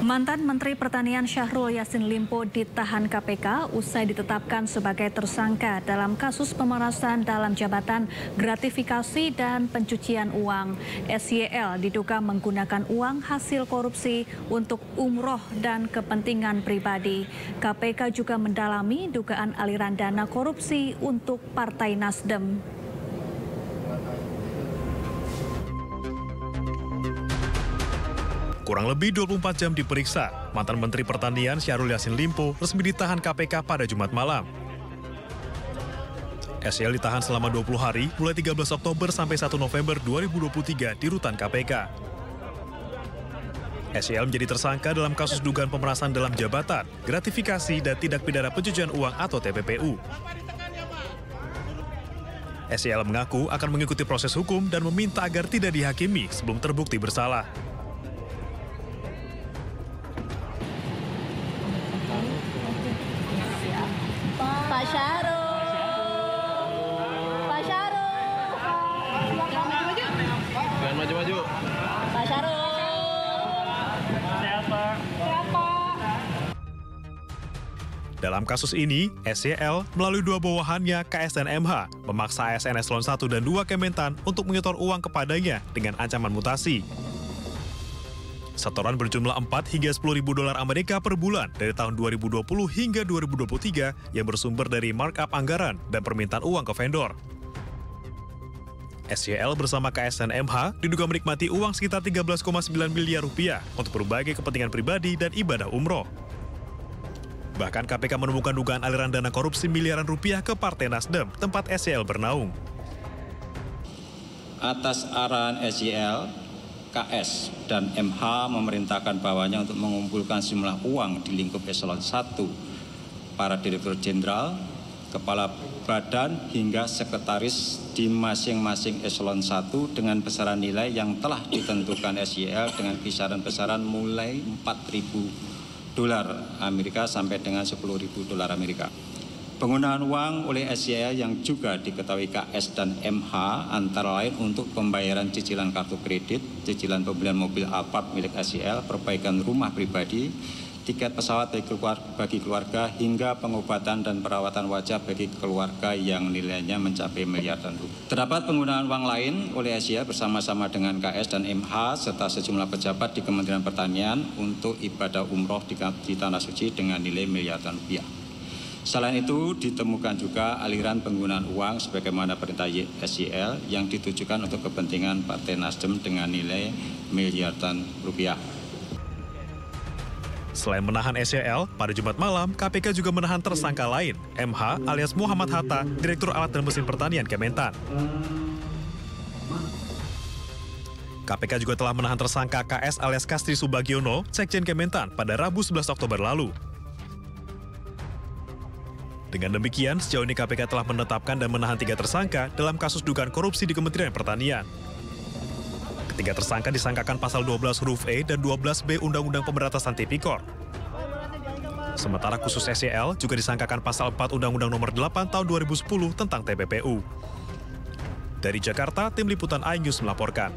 Mantan Menteri Pertanian Syahrul Yassin Limpo ditahan KPK usai ditetapkan sebagai tersangka dalam kasus pemerasan dalam jabatan, gratifikasi dan pencucian uang. SYL diduga menggunakan uang hasil korupsi untuk umroh dan kepentingan pribadi. KPK juga mendalami dugaan aliran dana korupsi untuk Partai Nasdem. Kurang lebih 24 jam diperiksa, mantan Menteri Pertanian Syahrul Yassin Limpo resmi ditahan KPK pada Jumat malam. SYL ditahan selama 20 hari, mulai 13 Oktober sampai 1 November 2023 di rutan KPK. SYL menjadi tersangka dalam kasus dugaan pemerasan dalam jabatan, gratifikasi, dan tindak pidana pencucian uang atau TPPU. SYL mengaku akan mengikuti proses hukum dan meminta agar tidak dihakimi sebelum terbukti bersalah. Pak Syahrul. Pak Syahrul. Jangan maju-maju. Pak Syahrul. Dalam kasus ini, SYL melalui dua bawahannya KS dan MH memaksa ASN Eselon 1 dan 2 Kementan untuk menyetor uang kepadanya dengan ancaman mutasi. Setoran berjumlah 4 hingga 10 ribu dolar Amerika per bulan dari tahun 2020 hingga 2023 yang bersumber dari markup anggaran dan permintaan uang ke vendor. SYL bersama KS dan MH diduga menikmati uang sekitar 13,9 miliar rupiah untuk berbagai kepentingan pribadi dan ibadah umroh. Bahkan KPK menemukan dugaan aliran dana korupsi miliaran rupiah ke Partai Nasdem, tempat SYL bernaung. Atas arahan SYL, KS dan MH memerintahkan bawahannya untuk mengumpulkan sejumlah uang di lingkup Eselon 1, para Direktur Jenderal, Kepala Badan hingga Sekretaris di masing-masing Eselon 1 dengan besaran nilai yang telah ditentukan SYL dengan kisaran besaran mulai 4.000 dolar Amerika sampai dengan 10.000 dolar Amerika. Penggunaan uang oleh SYL yang juga diketahui KS dan MH antara lain untuk pembayaran cicilan kartu kredit, cicilan pembelian mobil Alphard milik SYL, perbaikan rumah pribadi, tiket pesawat bagi keluarga, hingga pengobatan dan perawatan wajah bagi keluarga yang nilainya mencapai miliaran rupiah. Terdapat penggunaan uang lain oleh SYL bersama-sama dengan KS dan MH serta sejumlah pejabat di Kementerian Pertanian untuk ibadah umroh di Tanah Suci dengan nilai miliaran rupiah. Selain itu, ditemukan juga aliran penggunaan uang sebagaimana perintah SYL yang ditujukan untuk kepentingan Partai Nasdem dengan nilai miliaran rupiah. Selain menahan SYL, pada Jumat malam, KPK juga menahan tersangka lain, MH alias Muhammad Hatta, Direktur Alat dan Mesin Pertanian Kementan. KPK juga telah menahan tersangka KS alias Kastri Subagiono, Sekjen Kementan, pada Rabu 11 Oktober lalu. Dengan demikian, sejauh ini KPK telah menetapkan dan menahan 3 tersangka dalam kasus dugaan korupsi di Kementerian Pertanian. Ketiga tersangka disangkakan pasal 12 huruf E dan 12B Undang-Undang Pemberantasan Tipikor. Sementara khusus SYL juga disangkakan pasal 4 Undang-Undang Nomor 8 Tahun 2010 tentang TPPU. Dari Jakarta, Tim Liputan iNews melaporkan.